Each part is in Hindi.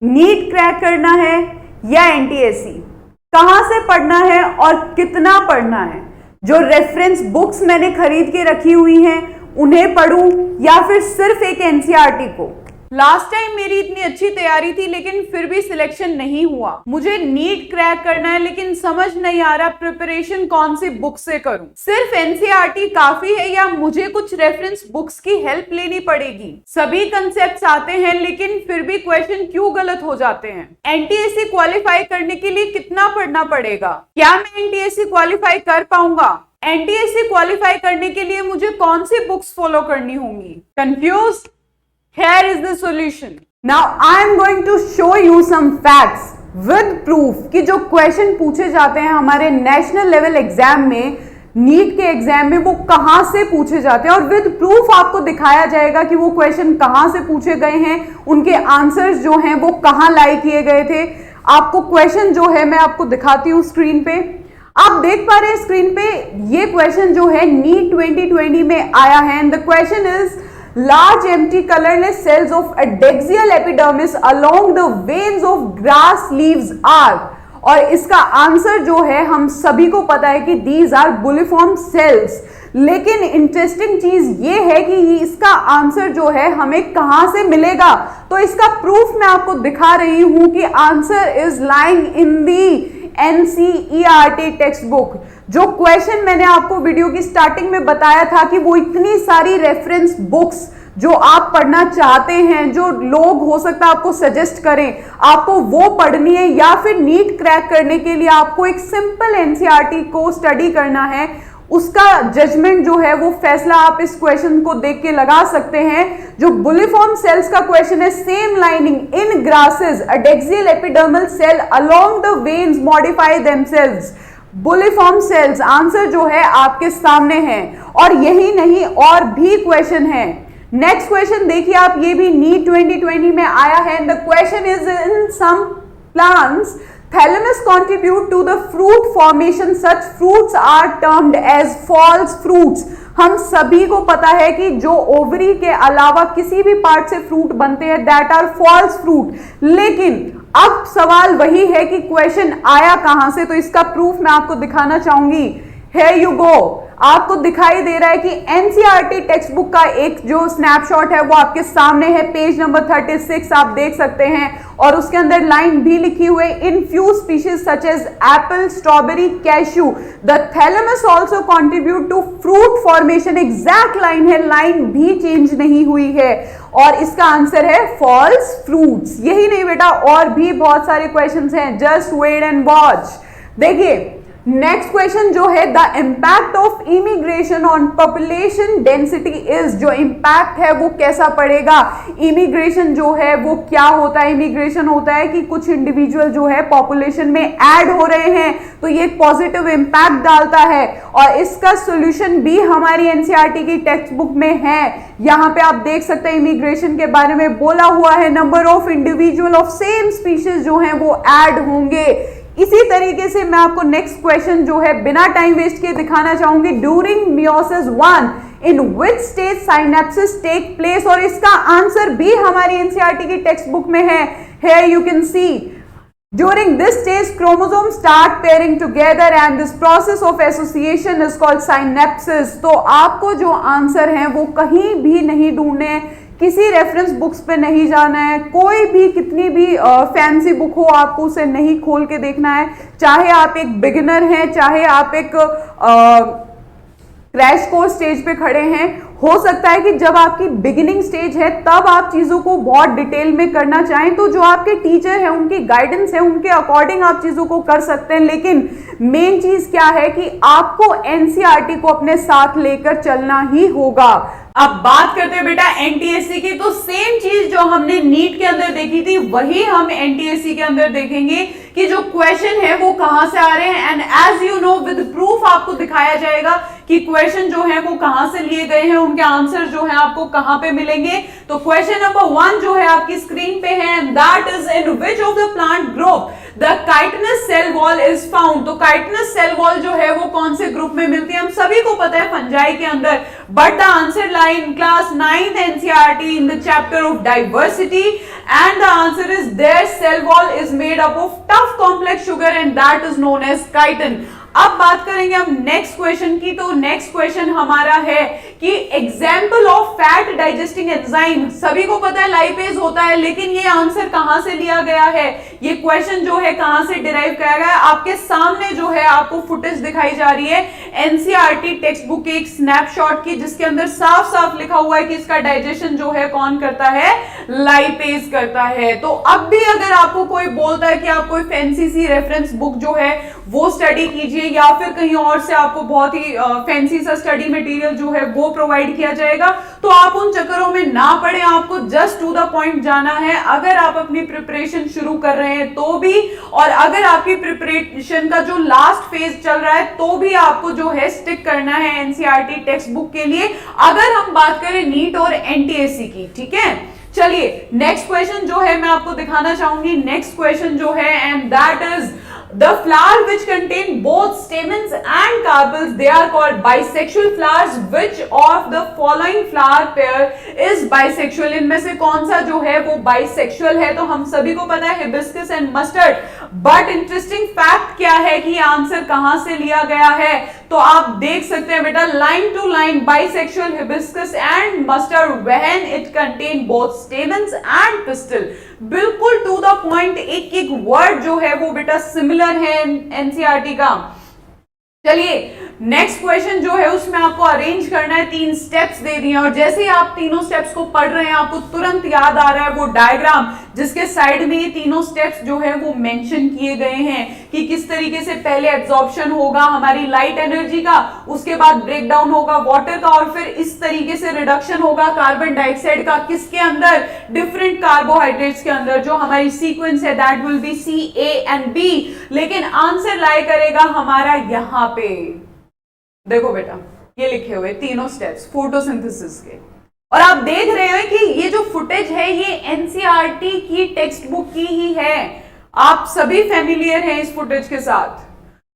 नीट क्रैक करना है या एनटीएससी, कहां से पढ़ना है और कितना पढ़ना है, जो रेफरेंस बुक्स मैंने खरीद के रखी हुई हैं उन्हें पढ़ूं या फिर सिर्फ एक एनसीईआरटी को। लास्ट टाइम मेरी इतनी अच्छी तैयारी थी लेकिन फिर भी सिलेक्शन नहीं हुआ। मुझे नीट क्रैक करना है लेकिन समझ नहीं आ रहा प्रिपरेशन कौन सी बुक से करूं। सिर्फ एनसीईआरटी काफी है या मुझे कुछ रेफरेंस बुक्स की हेल्प लेनी पड़ेगी? सभी कंसेप्ट्स आते हैं लेकिन फिर भी क्वेश्चन क्यों गलत हो जाते हैं? एनटीएससी क्वालिफाई करने के लिए कितना पढ़ना पड़ेगा? क्या मैं एनटीएससी क्वालिफाई कर पाऊंगा? एनटीएससी क्वालिफाई करने के लिए मुझे कौन सी बुक्स फॉलो करनी होंगी? Confused? Here is the solution. Now I am going to show you some facts with proof कि जो क्वेश्चन पूछे जाते हैं हमारे नेशनल लेवल एग्जाम में, नीट के एग्जाम में, वो कहां से पूछे जाते हैं और विद प्रूफ आपको दिखाया जाएगा कि वो क्वेश्चन कहां से पूछे गए हैं, उनके आंसर्स जो हैं वो कहां लाई किए गए थे। आपको क्वेश्चन जो है मैं आपको दिखाती हूँ स्क्रीन पे। आप देख पा रहे हैं स्क्रीन पे ये क्वेश्चन जो है नीट 2020 में आया है and the question is large empty colorless cells of adexal epidermis along the veins of grass leaves are, और इसका आंसर जो है हम सभी को पता है कि these are bulliform cells। लेकिन इंटरेस्टिंग चीज ये है कि इसका आंसर जो है हमें कहां से मिलेगा, तो इसका प्रूफ मैं आपको दिखा रही हूं कि answer is lying in the NCERT text book. जो क्वेश्चन मैंने आपको वीडियो की स्टार्टिंग में बताया था कि वो इतनी सारी रेफरेंस बुक्स जो आप पढ़ना चाहते हैं, जो लोग हो सकता है आपको सजेस्ट करें, आपको वो पढ़नी है या फिर नीट क्रैक करने के लिए आपको एक सिंपल एनसीईआरटी को स्टडी करना है, उसका जजमेंट जो है वो फैसला आप इस क्वेश्चन को देख के लगा सकते हैं। जो बुलिफॉर्म सेल्स का क्वेश्चन है, same lining in grasses adaxial epidermal cell along the veins modify themselves. Bulliform cells answer जो है आपके सामने है और यही नहीं और भी क्वेश्चन है। नेक्स्ट क्वेश्चन देखिए आप, ये भी नीट 2020 में आया है। The question is in some plants thalamus contribute to the fruit formation, such fruits are termed as false fruits। हम सभी को पता है कि जो ओवरी के अलावा किसी भी पार्ट से फ्रूट बनते हैं दैट आर फॉल्स फ्रूट। लेकिन अब सवाल वही है कि क्वेश्चन आया कहां से, तो इसका प्रूफ मैं आपको दिखाना चाहूंगी। Here you go। आपको दिखाई दे रहा है कि एनसीईआरटी टेक्स्ट बुक का एक जो स्नैपशॉट है वो आपके सामने है, पेज नंबर 36 आप देख सकते हैं और उसके अंदर लाइन भी लिखी हुई, in few species such as apple, strawberry, cashew the thalamus also contribute to fruit formation. Exact line है, लाइन भी चेंज नहीं हुई है और इसका आंसर है फॉल्स फ्रूट्स। यही नहीं बेटा, और भी बहुत सारे क्वेश्चंस हैं, जस्ट वेट एंड वॉच। देखिए नेक्स्ट क्वेश्चन जो है, the impact of immigration on population density is. जो इम्पैक्ट है वो कैसा पड़ेगा, इमिग्रेशन जो है वो क्या होता है? इमिग्रेशन होता है कि कुछ इंडिविजुअल जो है पॉपुलेशन में ऐड हो रहे हैं तो ये पॉजिटिव इम्पैक्ट डालता है और इसका सोल्यूशन भी हमारी एनसीईआरटी की टेक्स्ट बुक में है। यहां पे आप देख सकते हैं इमिग्रेशन के बारे में बोला हुआ है, number of individual of same species जो है वो ऐड होंगे। इसी तरीके से मैं आपको नेक्स्ट क्वेश्चन जो है बिना टाइम वेस्ट किए दिखाना चाहूंगी। During meiosis 1 in which stage synapsis take place, और इसका आंसर भी हमारी एनसीईआरटी की टेक्स्ट बुक में है। Here you can see during this stage chromosome start pairing together and this process of association is called synapsis. तो आपको जो आंसर है वो कहीं भी नहीं ढूंढने, किसी रेफरेंस बुक्स पे नहीं जाना है, कोई भी कितनी भी फैंसी बुक हो आपको उसे नहीं खोल के देखना है। चाहे आप एक बिगिनर हैं, चाहे आप एक क्रैश कोर्स स्टेज पे खड़े हैं, हो सकता है कि जब आपकी बिगिनिंग स्टेज है तब आप चीजों को बहुत डिटेल में करना चाहें तो जो आपके टीचर हैं उनकी गाइडेंस है, उनके अकॉर्डिंग आप चीजों को कर सकते हैं। लेकिन मेन चीज क्या है कि आपको एनसीईआरटी को अपने साथ लेकर चलना ही होगा। अब बात करते हैं बेटा एनटीएससी की, तो सेम चीज जो हमने नीट के अंदर देखी थी वही हम एनटीएससी के अंदर देखेंगे कि जो क्वेश्चन है वो कहां से आ रहे हैं and as you know with proof आपको दिखाया जाएगा कि क्वेश्चन जो है वो कहां से लिए गए हैं, उनके आंसर जो है आपको कहां पे मिलेंगे। तो क्वेश्चन नंबर 1 जो है आपकी स्क्रीन पे है, that is in which of the plant group the chitinous cell wall is found. तो काइटिनस सेल वॉल जो है वो कौन से ग्रुप में मिलती है? हम सभी को पता है फंजाई के अंदर, but the answer lie in class 9th NCERT in the chapter of diversity and the answer is their cell wall is made up of tough complex sugar and that is known as chitin. अब बात करेंगे हम नेक्स्ट क्वेश्चन की। तो नेक्स्ट क्वेश्चन हमारा है कि example of fat digesting enzyme. सभी को पता है लाइपेज होता है, लेकिन ये आंसर कहां से लिया गया है, ये क्वेश्चन जो है कहां से डिराइव किया गया है? आपके सामने जो है आपको फुटेज दिखाई जा रही है एनसीईआरटी टेक्स्ट बुक के एक स्नैपशॉट की, जिसके अंदर साफ साफ लिखा हुआ है कि इसका डाइजेशन जो है कौन करता है? लाइपेज करता है। तो अब भी अगर आपको कोई बोलता है कि आप कोई फैंसी सी रेफरेंस बुक जो है वो स्टडी कीजिए, या फिर कहीं और से आपको बहुत ही फैंसी सा स्टडी मटेरियल जो है वो प्रोवाइड किया जाएगा, तो आप उन चक्करों में ना पड़े, आपको जस्ट टू द पॉइंट जाना है। अगर आप अपनी प्रिपरेशन शुरू कर रहे हैं तो भी, और अगर आपकी प्रिपरेशन का जो लास्ट फेज चल रहा है तो भी आपको जो है स्टिक करना है एनसीईआरटी टेक्स्ट बुक के लिए, अगर हम बात करें नीट और एनटीएससी की। ठीक है, चलिए नेक्स्ट क्वेश्चन जो है मैं आपको दिखाना चाहूंगी। नेक्स्ट क्वेश्चन जो है and that is the flower which contain both stamens and carpels, they are called bisexual flowers. Which of the following flower pair is bisexual? इनमें से कौन सा जो है वो bisexual है? तो हम सभी को पता है hibiscus and mustard, but interesting fact क्या है कि आंसर कहां से लिया गया है? तो आप देख सकते हैं बेटा, line to line bisexual hibiscus and mustard when it contain both stamens and pistil। बिल्कुल टू द पॉइंट, एक एक वर्ड जो है वो बेटा सिमिलर है एनसीईआरटी का। चलिए नेक्स्ट क्वेश्चन जो है उसमें आपको अरेंज करना है, 3 स्टेप्स दे दिए और जैसे ही आप तीनों स्टेप्स को पढ़ रहे हैं आपको तुरंत याद आ रहा है वो डायग्राम जिसके साइड में ये तीनों स्टेप्स जो है वो मेंशन किए गए हैं कि किस तरीके से पहले एब्जॉर्प्शन होगा हमारी लाइट एनर्जी का, उसके बाद ब्रेक डाउन होगा वाटर का और फिर इस तरीके से रिडक्शन होगा कार्बन डाइऑक्साइड का, किसके अंदर? डिफरेंट कार्बोहाइड्रेट्स के अंदर। जो हमारी सीक्वेंस है that will be C, A and B, लेकिन आंसर लाई करेगा हमारा यहां पे। देखो बेटा ये लिखे हुए तीनों स्टेप्स फोटोसिंथेसिस के, और आप देख रहे हैं कि ये जो फुटेज है ये एनसीईआरटी की टेक्स्ट बुक की ही है, आप सभी फेमिलियर हैं इस फुटेज के साथ।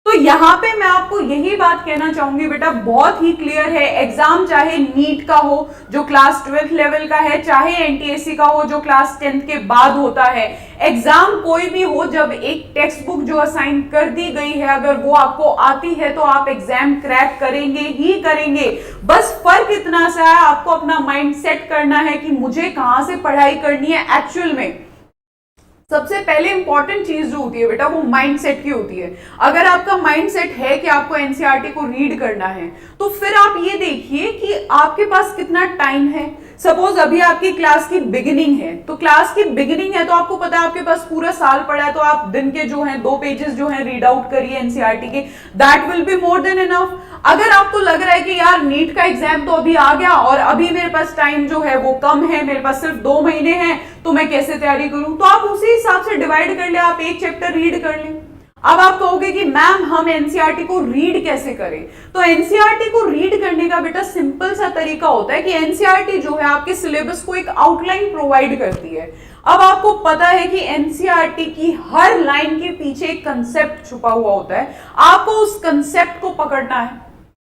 तो यहां पे मैं आपको यही बात कहना चाहूंगी बेटा, बहुत ही क्लियर है, एग्जाम चाहे नीट का हो जो क्लास 12th लेवल का है, चाहे एनटीएससी का हो जो क्लास 10th के बाद होता है, एग्जाम कोई भी हो, जब एक टेक्स्ट बुक जो असाइन कर दी गई है अगर वो आपको आती है तो आप एग्जाम क्रैक करेंगे ही करेंगे। बस फर्क इतना सा है, आपको अपना माइंड सेट करना है कि मुझे कहां से पढ़ाई करनी है एक्चुअल में। सबसे पहले इंपॉर्टेंट चीज जो होती है बेटा वो माइंडसेट की होती है। अगर आपका माइंडसेट है कि आपको एनसीईआरटी को रीड करना है तो फिर आप ये देखिए कि आपके पास कितना टाइम है। सपोज अभी आपकी क्लास की बिगिनिंग है, तो क्लास की बिगिनिंग है तो आपको पता है आपके पास पूरा साल पड़ा है, तो आप दिन के जो है 2 पेजेस जो है रीड आउट करिए एनसीईआरटी के, that will be more than enough. अगर आपको लग रहा है कि यार नीट का एग्जाम तो अभी आ गया और अभी मेरे पास टाइम जो है वो कम है, मेरे पास सिर्फ 2 महीने हैं, तो मैं कैसे तैयारी करूं, तो आप उसी हिसाब से डिवाइड कर ले, आप एक चैप्टर रीड कर लें। अब आप कहोगे कि मैम हम एनसीईआरटी को रीड कैसे करें? तो एनसीईआरटी को रीड करने का बेटा सिंपल सा तरीका होता है कि एनसीईआरटी जो है आपके सिलेबस को एक आउटलाइन प्रोवाइड करती है। अब आपको पता है कि एनसीईआरटी की हर लाइन के पीछे एक कंसेप्ट छुपा हुआ होता है, आपको उस कंसेप्ट को पकड़ना है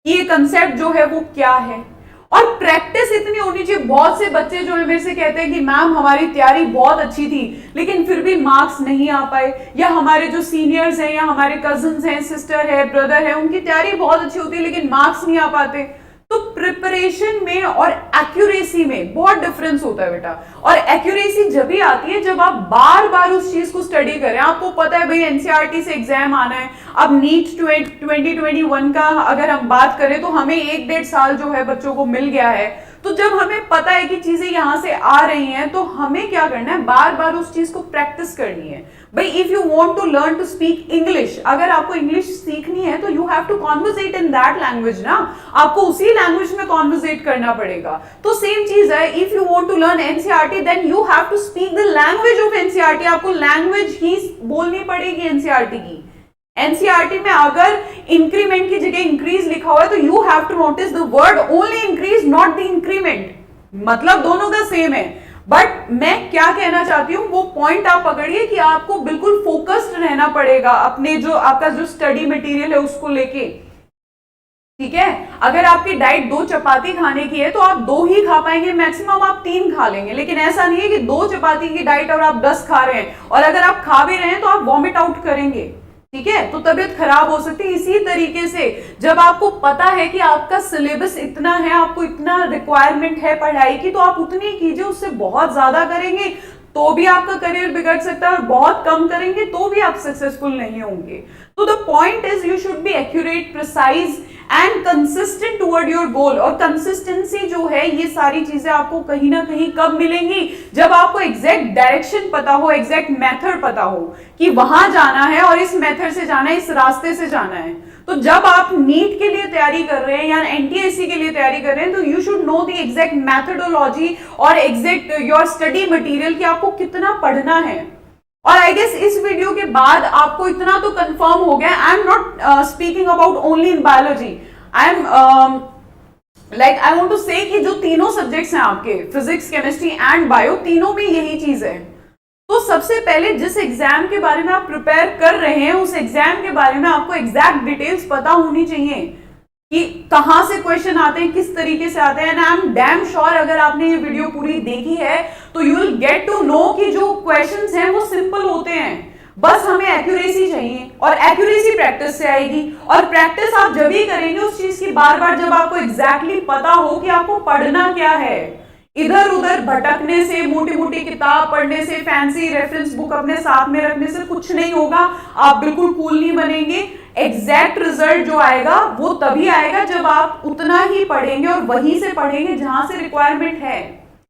कि ये कंसेप्ट जो है वो क्या है, और प्रैक्टिस इतनी होनी चाहिए। बहुत से बच्चे जो है मेरे से कहते हैं कि मैम हमारी तैयारी बहुत अच्छी थी लेकिन फिर भी मार्क्स नहीं आ पाए, या हमारे जो सीनियर्स हैं या हमारे कजिन्स हैं, सिस्टर है, ब्रदर है, उनकी तैयारी बहुत अच्छी होती है लेकिन मार्क्स नहीं आ पाते। तो प्रिपरेशन में और एक्यूरेसी में बहुत डिफरेंस होता है बेटा, और एक्यूरेसी जब भी आती है जब आप बार बार उस चीज को स्टडी करें। आपको पता है भाई एनसीईआरटी से एग्जाम आना है, अब नीट 2021 का अगर हम बात करें तो हमें 1-1.5 साल जो है बच्चों को मिल गया है, तो जब हमें पता है कि चीजें यहां से आ रही हैं तो हमें क्या करना है, बार बार उस चीज को प्रैक्टिस करनी है। भाई if you want to learn to speak English, अगर आपको इंग्लिश सीखनी है तो you have to conversate in that language ना, आपको उसी लैंग्वेज में कॉन्वर्सेट करना पड़ेगा। तो सेम चीज है, if you want to learn NCERT then you have to speak the language of NCERT, आपको लैंग्वेज ही बोलनी पड़ेगी एनसीईआरटी की। एनसीईआरटी में अगर इंक्रीमेंट की जगह इंक्रीज लिखा हुआ है तो you have to notice the word only increase not the increment, मतलब दोनों का सेम है। बट मैं क्या कहना चाहती हूँ वो पॉइंट आप पकड़िए कि आपको बिल्कुल फोकस्ड रहना पड़ेगा अपने जो आपका जो स्टडी मटेरियल है उसको लेके, ठीक है। अगर आपकी डाइट 2 चपाती खाने की है तो आप 2 ही खा पाएंगे, मैक्सिमम आप 3 खा लेंगे, लेकिन ऐसा नहीं है कि 2 चपाती की डाइट और आप 10 खा रहे हैं और अगर आप खा भी रहे हैं तो आप वॉमिट आउट करेंगे, ठीक है, तो तबीयत खराब हो सकती है। इसी तरीके से जब आपको पता है कि आपका सिलेबस इतना है, आपको इतना रिक्वायरमेंट है पढ़ाई की, तो आप उतनी कीजिए, उससे बहुत ज्यादा करेंगे तो भी आपका करियर बिगड़ सकता है और बहुत कम करेंगे तो भी आप सक्सेसफुल नहीं होंगे। तो the point is you should be accurate, precise and consistent toward your goal. और कंसिस्टेंसी जो है, ये सारी चीजें आपको कहीं ना कहीं कब मिलेंगी, जब आपको एग्जैक्ट डायरेक्शन पता हो, एग्जैक्ट मेथड पता हो कि वहां जाना है और इस मेथड से जाना है, इस रास्ते से जाना है। तो जब आप नीट के लिए तैयारी कर रहे हैं या एनटीएससी के लिए तैयारी कर रहे हैं तो you should know the exact methodology और एग्जैक्ट योर स्टडी मटेरियल कि आपको कितना पढ़ना है। और आई गेस इस वीडियो के बाद आपको इतना तो कंफर्म हो गया, I am not speaking about only in biology, I am like I want to say कि जो तीनों सब्जेक्ट्स हैं आपके, फिजिक्स, केमिस्ट्री एंड बायो, तीनों में यही चीज है। तो सबसे पहले जिस एग्जाम के बारे में आप प्रिपेयर कर रहे हैं उस एग्जाम के बारे में आपको एग्जैक्ट डिटेल्स पता होनी चाहिए कि कहां से क्वेश्चन आते हैं, किस तरीके से आते हैं। And I am damn sure अगर आपने ये वीडियो पूरी देखी है तो you will get to know कि जो क्वेश्चंस हैं वो सिंपल होते हैं, बस हमें एक्यूरेसी चाहिए और एक्यूरेसी प्रैक्टिस से आएगी। और प्रैक्टिस आप जब ही करेंगे उस चीज की बार बार जब आपको एग्जैक्टली पता हो कि आपको पढ़ना क्या है। इधर उधर भटकने से, मोटी मोटी किताब पढ़ने से, फैंसी रेफरेंस बुक अपने साथ में रखने से कुछ नहीं होगा, आप बिल्कुल कूल नहीं बनेंगे। एग्जैक्ट रिजल्ट जो आएगा वो तभी आएगा जब आप उतना ही पढ़ेंगे और वहीं से पढ़ेंगे जहां से रिक्वायरमेंट है।